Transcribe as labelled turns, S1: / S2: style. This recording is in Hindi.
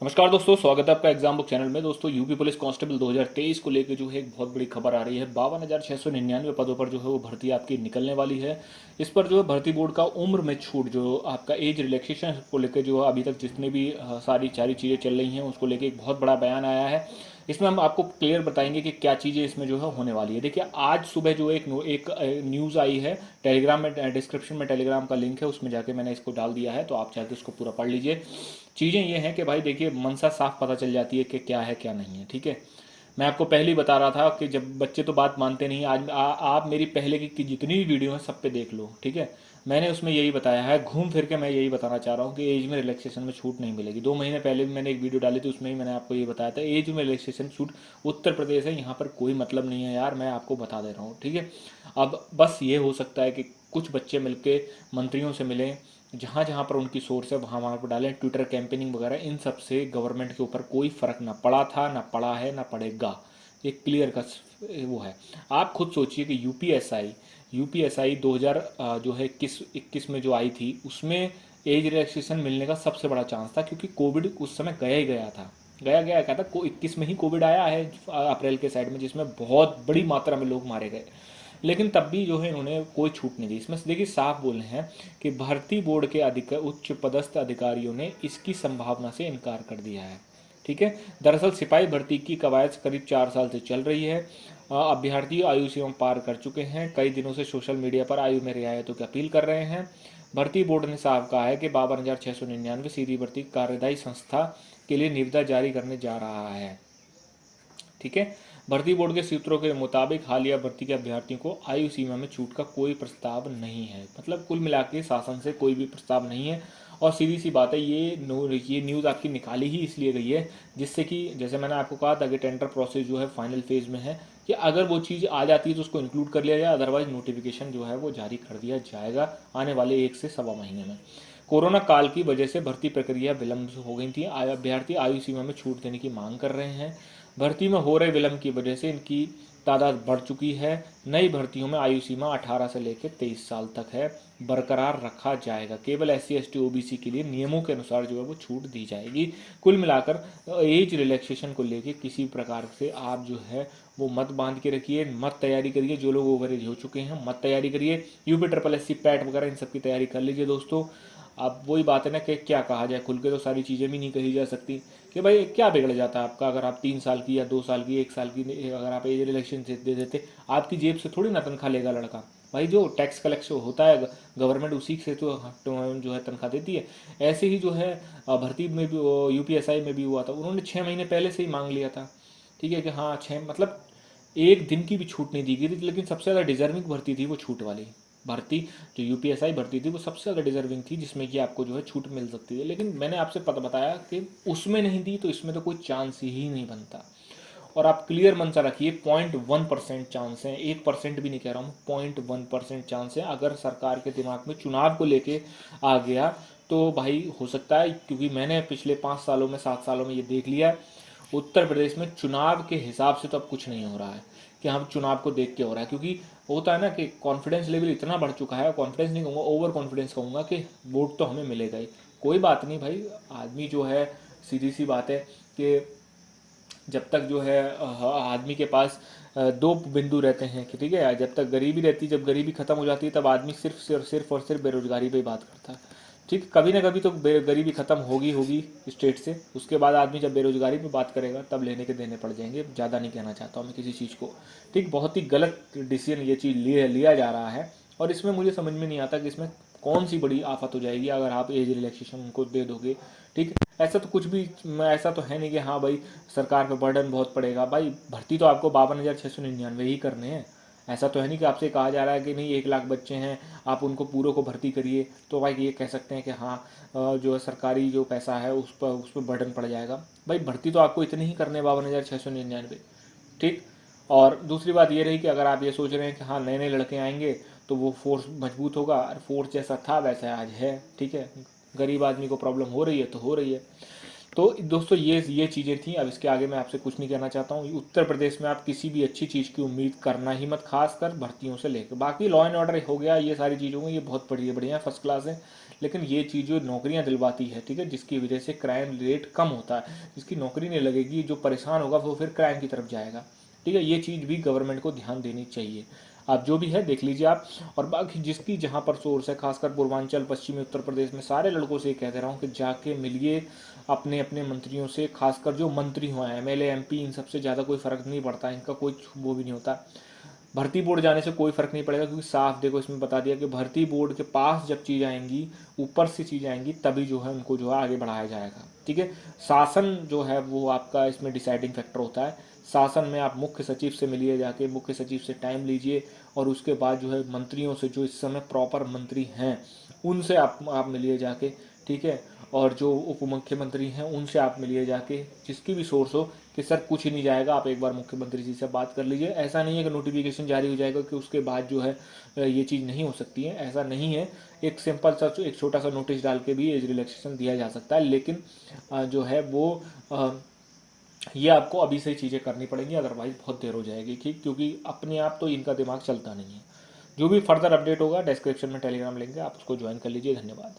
S1: नमस्कार दोस्तों, स्वागत है आपका एग्जाम बुक चैनल में। दोस्तों, यूपी पुलिस कांस्टेबल 2023 को लेकर जो है एक बहुत बड़ी खबर आ रही है। 52,699 पदों पर जो है वो भर्ती आपकी निकलने वाली है। इस पर जो है भर्ती बोर्ड का उम्र में छूट, जो आपका एज रिलैक्सेशन को लेकर जो अभी तक जितनी भी सारी चीज़ें चल रही हैं उसको लेकर एक बहुत बड़ा बयान आया है। इसमें हम आपको क्लियर बताएंगे कि क्या चीज़ें इसमें जो है होने वाली है। देखिए, आज सुबह जो एक न्यूज़ आई है, टेलीग्राम में डिस्क्रिप्शन में टेलीग्राम का लिंक है, उसमें जाके मैंने इसको डाल दिया है, तो आप चाहे तो उसको पूरा पढ़ लीजिए। चीज़ें ये हैं कि भाई देखिए, मनसा साफ पता चल जाती है कि क्या है क्या नहीं है। ठीक है, मैं आपको पहले ही बता रहा था कि जब बच्चे तो बात मानते नहीं। आज आप मेरी पहले की जितनी भी वीडियो हैं सब पे देख लो। ठीक है, मैंने उसमें यही बताया है, घूम फिर के मैं यही बताना चाह रहा हूँ कि एज में रिलैक्सेशन में छूट नहीं मिलेगी। 2 महीने पहले भी मैंने एक वीडियो डाली थी, उसमें ही मैंने आपको ये बताया था, एज में रिलैक्सेशन छूट उत्तर प्रदेश है, यहाँ पर कोई मतलब नहीं है यार, मैं आपको बता दे रहा हूँ। ठीक है, अब बस ये हो सकता है कि कुछ बच्चे मिलके मंत्रियों से मिलें, जहाँ जहाँ पर उनकी सोर्स है वहाँ वहाँ पर डालें, ट्विटर कैंपेनिंग वगैरह, इन सब से गवर्नमेंट के ऊपर कोई फ़र्क ना पड़ा था, ना पड़ा है, ना पड़ेगा। एक क्लियर का वो है। आप खुद सोचिए कि यूपीएसआई 2000 जो है 21 में जो आई थी, उसमें एज रिलैक्सेशन मिलने का सबसे बड़ा चांस था, क्योंकि कोविड उस समय गया ही गया था। गया गया क्या था, को 21 में ही कोविड आया है अप्रैल के साइड में, जिसमें बहुत बड़ी मात्रा में लोग मारे गए। लेकिन तब भी जो है इन्होंने कोई छूट नहीं दी। इसमें देखिए साफ बोले हैं कि भर्ती बोर्ड के उच्च पदस्थ अधिकारियों ने इसकी संभावना से इनकार कर दिया है। ठीक है, दरअसल सिपाही भर्ती की कवायद करीब 4 साल से चल रही है। अभ्यर्थी आयु सीमा पार कर चुके हैं, कई दिनों से सोशल मीडिया पर आयु में रियायतों की अपील कर रहे हैं। भर्ती बोर्ड ने साफ कहा है कि 52,699 सीधी भर्ती कार्यदायी संस्था के लिए निविदा जारी करने जा रहा है। ठीक है, भर्ती बोर्ड के सूत्रों के मुताबिक हालिया भर्ती के अभ्यर्थियों को आयु सीमा में छूट का कोई प्रस्ताव नहीं है। मतलब कुल मिला के शासन से कोई भी प्रस्ताव नहीं है। और सीधी सी बात है, ये न्यूज़ आपकी निकाली ही इसलिए गई है जिससे कि, जैसे मैंने आपको कहा था कि टेंडर प्रोसेस जो है फाइनल फेज में है, कि अगर वो चीज़ आ जाती है तो उसको इंक्लूड कर लिया जाए, अदरवाइज नोटिफिकेशन जो है वो जारी कर दिया जाएगा आने वाले 1 से 1.25 महीने में। कोरोना काल की वजह से भर्ती प्रक्रिया विलंब हो गई थी। अभ्यर्थी आयु सीमा में छूट देने की मांग कर रहे हैं। भर्ती में हो रहे विलंब की वजह से इनकी तादाद बढ़ चुकी है। नई भर्तियों में आयु सीमा 18 से लेकर 23 साल तक है, बरकरार रखा जाएगा। केवल SC ST OBC के लिए नियमों के अनुसार जो है वो छूट दी जाएगी। कुल मिलाकर एज रिलैक्सेशन को लेकर किसी प्रकार से आप जो है वो मत बांध के रखिए, मत तैयारी करिए। जो लोग ओवर एज हो चुके हैं मत तैयारी करिए। UPSSC पैट वगैरह इन सब की तैयारी कर लीजिए दोस्तों। अब वही बात है ना कि क्या कहा जाए, खुल के तो सारी चीज़ें भी नहीं कही जा सकती कि भाई क्या बिगड़ जाता है आपका, अगर आप 3 साल की या 2 साल की 1 साल की अगर आप एज रिलैक्सेशन दे देते। आपकी जेब से थोड़ी ना तनख्वाह लेगा लड़का, भाई जो टैक्स कलेक्शन होता है गवर्नमेंट उसी से तो जो है तनख्वाह देती है। ऐसे ही जो है भर्ती में भी UPSI में भी हुआ था, उन्होंने 6 महीने पहले से ही मांग लिया था। ठीक है कि हाँ, छः मतलब एक दिन की भी छूट नहीं दी गई थी, लेकिन सबसे ज़्यादा डिजर्विंग भर्ती थी वो छूट वाली भर्ती। जो UPSI भर्ती थी वो सबसे ज़्यादा डिजर्विंग थी, जिसमें कि आपको जो है छूट मिल सकती है। लेकिन मैंने आपसे पता बताया कि उसमें नहीं दी तो इसमें तो कोई चांस ही नहीं बनता। और आप क्लियर मन सा रखिए, 0.1% चांस है, 1% भी नहीं कह रहा हूँ, 0.1% चांस है। अगर सरकार के दिमाग में चुनाव को लेके आ गया तो भाई हो सकता है, क्योंकि मैंने पिछले 5 सालों में 7 सालों में ये देख लिया है, उत्तर प्रदेश में चुनाव के हिसाब से तो अब कुछ नहीं हो रहा है कि हम चुनाव को देख के हो रहा है। क्योंकि होता है ना कि कॉन्फिडेंस लेवल इतना बढ़ चुका है, कॉन्फिडेंस नहीं कहूँगा, ओवर कॉन्फिडेंस कहूँगा, कि वोट तो हमें मिलेगा ही। कोई बात नहीं भाई, आदमी जो है, सीधी सी बात है कि जब तक जो है आदमी के पास दो बिंदु रहते हैं कि ठीक है, जब तक गरीबी रहती है, जब गरीबी खत्म हो जाती है तब आदमी सिर्फ और सिर्फ बेरोजगारी पे ही बात करता है। ठीक, कभी ना कभी तो गरीबी खत्म होगी होगी स्टेट से, उसके बाद आदमी जब बेरोजगारी पे बात करेगा तब लेने के देने पड़ जाएंगे। ज़्यादा नहीं कहना चाहता हूँ मैं किसी चीज़ को। ठीक, बहुत ही गलत डिसीजन ये चीज़ लिया जा रहा है। और इसमें मुझे समझ में नहीं आता कि इसमें कौन सी बड़ी आफत हो जाएगी अगर आप एज रिलैक्सेशन उनको दे दोगे। ठीक, ऐसा तो कुछ भी, ऐसा तो है नहीं कि हाँ भाई सरकार पे बर्डन बहुत पड़ेगा। भाई भर्ती तो आपको 52,699 ही करने हैं। ऐसा तो है नहीं कि आपसे कहा जा रहा है कि नहीं 1 लाख बच्चे हैं आप उनको पूरों को भर्ती करिए, तो भाई ये कह सकते हैं कि हाँ जो है सरकारी जो पैसा है उस पर बर्डन पड़ जाएगा। भाई भर्ती तो आपको इतनी ही करने 52,699। ठीक, और दूसरी बात ये रही कि अगर आप ये सोच रहे हैं कि हाँ नए नए लड़के आएंगे तो वो फोर्स मजबूत होगा, और फोर्स जैसा था वैसा आज है। ठीक है, गरीब आदमी को प्रॉब्लम हो रही है तो हो रही है। तो दोस्तों ये चीज़ें थी। अब इसके आगे मैं आपसे कुछ नहीं कहना चाहता हूँ। उत्तर प्रदेश में आप किसी भी अच्छी चीज़ की उम्मीद करना ही मत, खासकर भर्तियों से लेकर। बाकी लॉ एंड ऑर्डर हो गया, ये सारी चीज़ों में ये बहुत बढ़िया बढ़िया फर्स्ट क्लास है। लेकिन ये चीज़ जो नौकरियां दिलवाती है, ठीक है, जिसकी वजह से क्राइम रेट कम होता है, जिसकी नौकरी नहीं लगेगी, जो परेशान होगा वो फिर क्राइम की तरफ जाएगा, ठीक है। ये चीज़ भी गवर्नमेंट को ध्यान देनी चाहिए। आप जो भी है देख लीजिए आप। और बाकी जिसकी जहाँ पर सोर्स है, खासकर पूर्वांचल, पश्चिमी उत्तर प्रदेश में, सारे लड़कों से ये कहते रहा हूँ कि जाके मिलिए अपने अपने मंत्रियों से, खासकर जो मंत्री हुए हैं, एमएलए एमपी, इन सबसे ज़्यादा कोई फ़र्क नहीं पड़ता, इनका कोई वो भी नहीं होता। भर्ती बोर्ड जाने से कोई फ़र्क नहीं पड़ेगा, क्योंकि साफ देखो इसमें बता दिया कि भर्ती बोर्ड के पास जब चीज़ आएंगी, ऊपर से चीज़ आएंगी, तभी जो है उनको जो है आगे बढ़ाया जाएगा, ठीक है। शासन जो है वो आपका इसमें डिसाइडिंग फैक्टर होता है। शासन में आप मुख्य सचिव से मिलिए जाके, मुख्य सचिव से टाइम लीजिए, और उसके बाद जो है मंत्रियों से, जो इस समय प्रॉपर मंत्री हैं, उनसे आप मिलिए जाके, ठीक है। और जो उप मुख्यमंत्री हैं उनसे आप मिलिए जाके, जिसकी भी सोर्स हो कि सर कुछ ही नहीं जाएगा, आप एक बार मुख्यमंत्री जी से बात कर लीजिए। ऐसा नहीं है कि नोटिफिकेशन जारी हो जाएगा कि उसके बाद जो है ये चीज़ नहीं हो सकती है, ऐसा नहीं है। एक सिंपल सा, एक छोटा सा नोटिस डाल के भी एज रिलैक्सेशन दिया जा सकता है, लेकिन जो है वो ये आपको अभी से ही चीज़ें करनी पड़ेंगी, अदरवाइज बहुत देर हो जाएगी, ठीक, क्योंकि अपने आप तो इनका दिमाग चलता नहीं है। जो भी फर्दर अपडेट होगा डिस्क्रिप्शन में टेलीग्राम लिंक है, आप उसको ज्वाइन कर लीजिए। धन्यवाद।